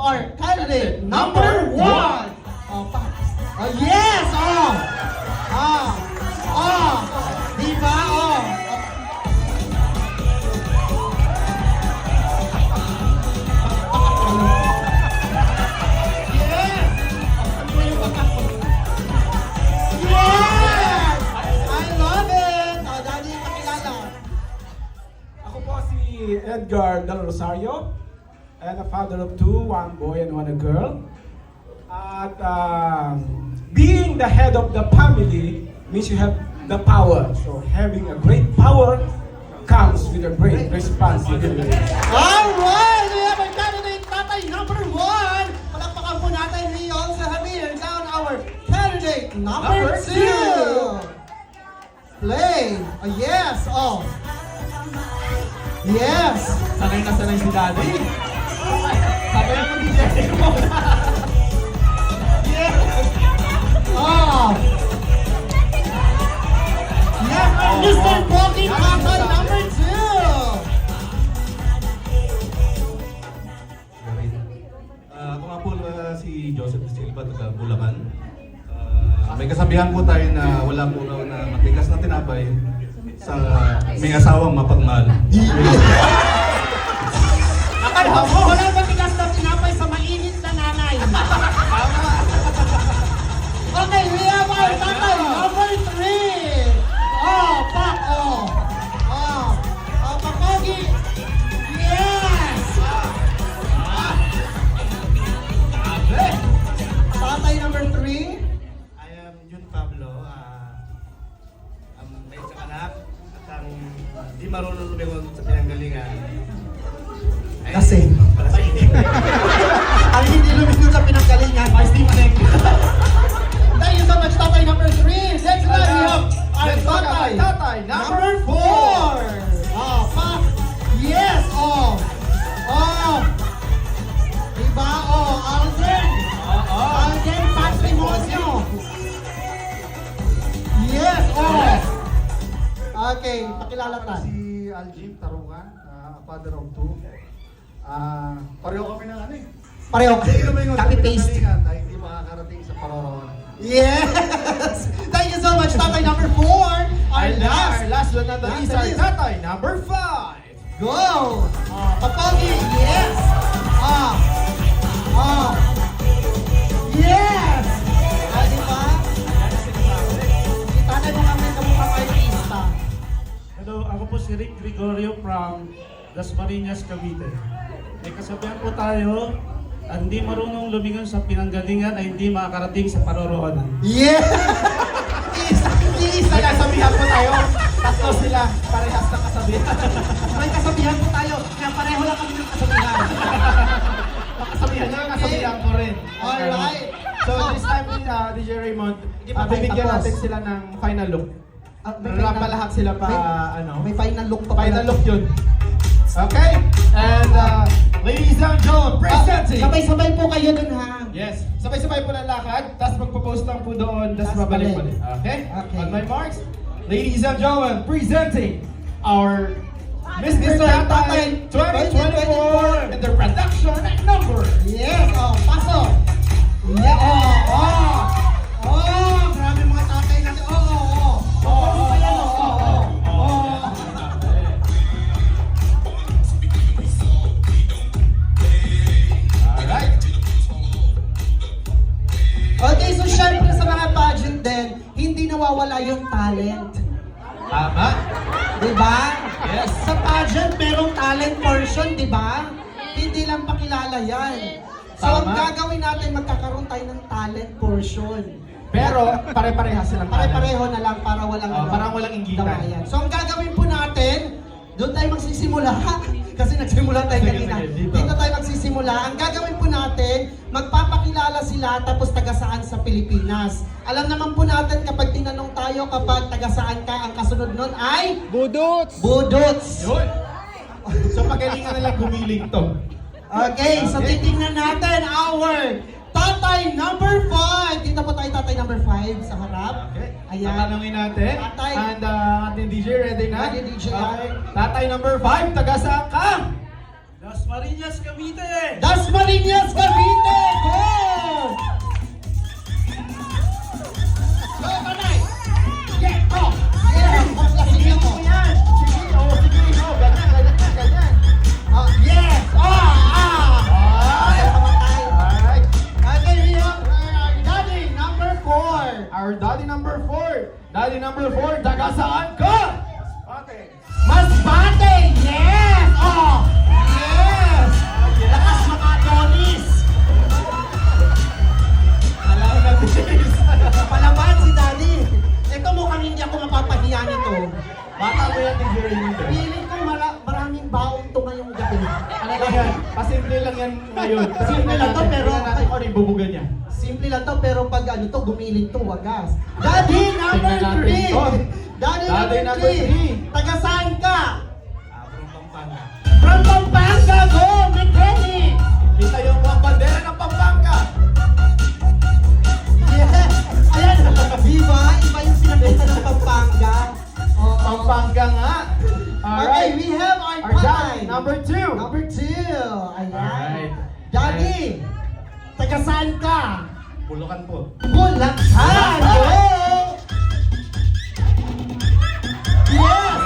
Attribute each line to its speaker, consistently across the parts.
Speaker 1: our candidate number 1. Oh, yes! Oh! Oh! Oh! Diba? Oh! Yes! Yes! I love it! Oh, Daddy, pakilala.
Speaker 2: Ako po si Edgar Del Rosario, and a father of 2, 1 boy and 1 girl. At being the head of the family means you have the power. So having a great power comes with a great responsibility.
Speaker 1: Alright! We have our candidate tatay number 1. Palakpakan po natin. We also have here down our candidate number 2. Play. Yes. Oh. Yes.
Speaker 3: Sanay na sanay si Daddy. Sabi naman ni Jessica mo.
Speaker 1: Yes. Oh. Yes. Mr. Pogi tatay number 2.
Speaker 4: Ako nga po si Joseph De Silva, taga Bulacan. May kasabihan po tayo na wala po raw na matigas na tinapay sa may asawang mapagmahal.
Speaker 1: Akala mo, wala matigas na tinapay sa mainit na nanay. Okay, we have our tatay number 3. Oh, pak, oh. Oh, oh, papogi. Yes! Tatay number 3.
Speaker 5: I am Jun Pablo, ang may isang anak at ang di marunong lumingon sa pinanggalingan. Ay,
Speaker 1: Kasi? Ang hindi lumingon sa pinanggalingan. Ay, Steve Nick. Thank you so much, tatay number 3. Next na, we have our tatay number 4. Oh, pak. Yes, oh. Oh. Diba, oh, Alden. Alden Patrimonio. Yes, oh. Okay, pakilala tayo.
Speaker 6: Si Aljim Tarungan, father of 2. Pareho kami ng ano eh.
Speaker 1: Pareho.
Speaker 6: Hindi kami yung
Speaker 1: Copy-paste.
Speaker 6: hindi makakarating sa Paroroan.
Speaker 1: Yes! Thank you so much, tatay number 4. Our last
Speaker 3: but not the least, our tatay number 5.
Speaker 1: Go! Papogi, yes! Ah! Ah! Yes! Di ba? Itanay mo kami kamukhang artista.
Speaker 7: Hello, ako po si Rick Gregorio from Dasmariñas, Cavite. May kasabihan po tayo, ang hindi marunong lumingon sa pinanggalingan ay hindi makakarating sa paroroonan.
Speaker 1: Yes! Isa lang.
Speaker 3: Kasabihan po tayo. Tatlo sila. Parehas na kasabihan.
Speaker 1: May kasabihan po tayo, kaya pareho lang kami ng kasabihan.
Speaker 3: Kasabihan niya, kasabihan ko rin.
Speaker 1: Alright.
Speaker 3: So this time, DJ Raymond,
Speaker 1: Hindi pa tayo
Speaker 3: bibigyan
Speaker 1: tapos.
Speaker 3: natin sila ng final look.
Speaker 1: May
Speaker 3: Rap
Speaker 1: final-
Speaker 3: pa lahat sila pa,
Speaker 1: May final look pa pala.
Speaker 3: Final look yun. Okay? And ladies and gentlemen, presenting!
Speaker 1: Sabay-sabay po kayo dun ha.
Speaker 3: Yes. Sabay-sabay po ng lakad, tapos magpo-post lang po doon, tapos
Speaker 1: Tas
Speaker 3: babalik
Speaker 1: balik.
Speaker 3: ulit. Okay?
Speaker 1: Okay.
Speaker 3: On my marks, ladies and gentlemen, presenting our
Speaker 1: Mr.
Speaker 3: Mr. Tatay 2024 and the production number.
Speaker 1: Yes, oh, pasok. Yeah, oh, oh. Oh, grabe mga tatay natin. Oh, oh, oh. Oh, oh, yan, oh, oh, oh. Oh.
Speaker 3: Alright.
Speaker 1: Okay, so syempre sa mga pageant din, hindi nawawala yung talent.
Speaker 3: Tama.
Speaker 1: Diba?
Speaker 3: Yes.
Speaker 1: Sa pageant, merong talent portion, diba? Hindi lang pakilala yan. So, ang
Speaker 3: Tama.
Speaker 1: gagawin natin, magkakaroon tayo ng talent portion.
Speaker 3: Pero pare-pareha silang
Speaker 1: Pare-pareho na lang para walang
Speaker 3: parang walang inggitan.
Speaker 1: damayan. So, ang gagawin po natin, doon tayo magsisimula. Kasi nagsimula tayo
Speaker 3: Sige,
Speaker 1: kanina.
Speaker 3: sige, dito.
Speaker 1: Dito tayo magsisimula. Ang gagawin po natin, magpapakilala sila tapos taga saan sa Pilipinas. Alam naman po natin kapag tinanong tayo kapag taga saan ka, ang kasunod nun ay
Speaker 7: Budots!
Speaker 1: Budots.
Speaker 3: Yun. So pagalingan na lang gumiling to.
Speaker 1: Okay, so titingnan natin our tatay number 5. Dito po tayo tatay number 5 sa harap.
Speaker 3: Okay.
Speaker 1: Ayan.
Speaker 3: Tatanungin natin.
Speaker 1: Tatay.
Speaker 3: And ating DJ, ready na?
Speaker 1: Ready, DJ.
Speaker 3: Okay. Tatay number 5, taga saan ka?
Speaker 7: Dasmariñas, Cavite!
Speaker 1: Dasmariñas, Cavite!
Speaker 3: Daddy number 4, taga saan ka?
Speaker 2: Ate.
Speaker 1: Masbate! Yes! Oh! Yes! Lakas mga Adonis!
Speaker 3: Alam na this.
Speaker 1: Palaban si Daddy. Ito mukhang hindi ako mapapahiya nito.
Speaker 3: Bata mo yan ni Jerry Linder.
Speaker 1: Feeling ko maraming baon to ngayong gabi.
Speaker 3: Ano yan? Pasimple lang yan ngayon.
Speaker 1: Simple lang to, pero-
Speaker 3: tingnan natin kung ano yung bubugan niya.
Speaker 1: Simple lang to, pero pag ano to, gumiling to, wagas. Daddy number
Speaker 3: Tingnan natin
Speaker 1: 3!
Speaker 3: to.
Speaker 1: Daddy
Speaker 3: Daddy
Speaker 1: number
Speaker 3: number
Speaker 1: 3!
Speaker 3: three.
Speaker 1: Taga saan ka?
Speaker 5: From Pampanga.
Speaker 1: From Pampanga, go! Mechanic!
Speaker 3: Kita yung mga bandera ng Pampanga.
Speaker 1: Yes! Ayan, diba? Iba yung pinakita ng Pampanga. Oo.
Speaker 3: Pampanga nga.
Speaker 1: Okay,
Speaker 3: Alright.
Speaker 1: we have our
Speaker 3: Our
Speaker 1: patay.
Speaker 3: daddy, number 2.
Speaker 1: Number 2. Ayan.
Speaker 3: Alright.
Speaker 1: Daddy, taga saan ka?
Speaker 5: Bulacan po.
Speaker 1: Bulacan! Go! Yes!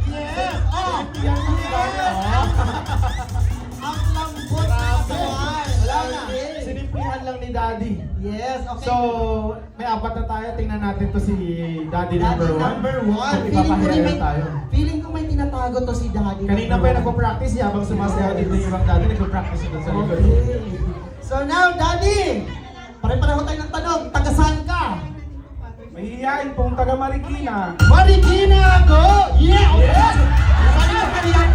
Speaker 1: Yes! Oh!
Speaker 3: Yan yung gano'n.
Speaker 1: Ang lambot na buhay!
Speaker 3: Wala na. Sinimplihan lang ni Daddy.
Speaker 1: Yes, okay.
Speaker 3: So, may apat na tayo. Tingnan natin to si Daddy
Speaker 1: Daddy
Speaker 3: number 1.
Speaker 1: number 1.
Speaker 3: Kung ipapahiyayan tayo.
Speaker 1: Feeling ko may tinatago to si Daddy.
Speaker 3: Kanina pa yung nagpo-practice siya habang sumasayaw dito yung ibang Daddy. Nagpo-practice doon sa likod.
Speaker 1: Okay. So now, Daddy, pare-pareho tayo ng tanong. Taga saan ka?
Speaker 2: Mahihiyain pong taga Marikina.
Speaker 1: Marikina, go! Yeah! Yes! Sabi ko mahihain.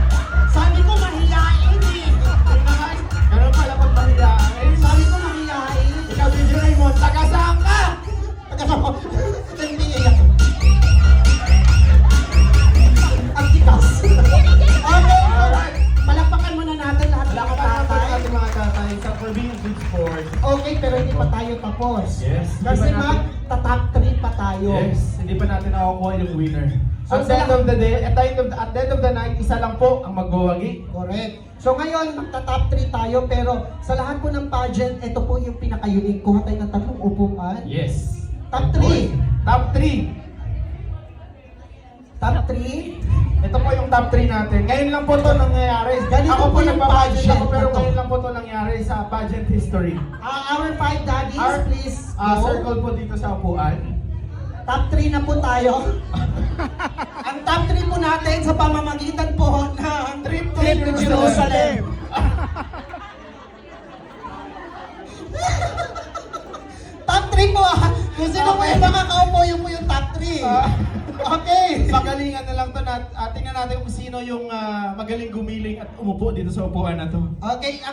Speaker 1: Sabi ko mahihain eh.
Speaker 3: Ganun pala pag mahiyain.
Speaker 1: Sabi ko mahihain.
Speaker 3: Ikaw, DJ Raymond, taga saan ka?
Speaker 1: Taga saan ko? Ito yung iiyak. Ang tikas. Okay.
Speaker 3: Alright.
Speaker 1: Palakpakan muna natin lahat ng
Speaker 3: Lakad
Speaker 1: mga
Speaker 3: natin
Speaker 1: tatay.
Speaker 3: natin mga tatay sa for being good sport.
Speaker 1: Okay, pero hindi pa tayo tapos.
Speaker 3: Yes.
Speaker 1: Kasi
Speaker 3: Hindi pa natin-
Speaker 1: mag-top 3 pa tayo.
Speaker 3: Yes, hindi pa natin nakukuha yung winner.
Speaker 1: So,
Speaker 3: At the end of the day, at the end of the night, isa lang po ang magwawagi.
Speaker 1: Correct. So ngayon, magta-top 3 tayo, pero sa lahat po ng pageant, ito po yung pinaka-unique. Kuha tayo ng 3 upuan.
Speaker 3: Yes.
Speaker 1: Top 3.
Speaker 3: Top 3.
Speaker 1: Top 3.
Speaker 3: Ito po yung top 3 natin. Ngayon lang po ito nangyayari.
Speaker 1: Ganito
Speaker 3: Ako
Speaker 1: po
Speaker 3: po
Speaker 1: yung
Speaker 3: nagpa-pageant
Speaker 1: pageant
Speaker 3: ako, pero
Speaker 1: na to.
Speaker 3: ngayon lang po ito nangyari sa pageant history.
Speaker 1: Our 5 daddies,
Speaker 3: Our
Speaker 1: please. go.
Speaker 3: circle po dito sa upuan.
Speaker 1: Top 3 na po tayo. Ang top 3 po natin sa pamamagitan po ng trip to Jerusalem. Top 3 po ah. Kung sino po yung makakaupo, yun po yung top 3. Okay.
Speaker 3: Pagalingan na lang to. Tingnan natin kung sino yung magaling gumiling at umupo dito sa upuan na to.
Speaker 1: Okay,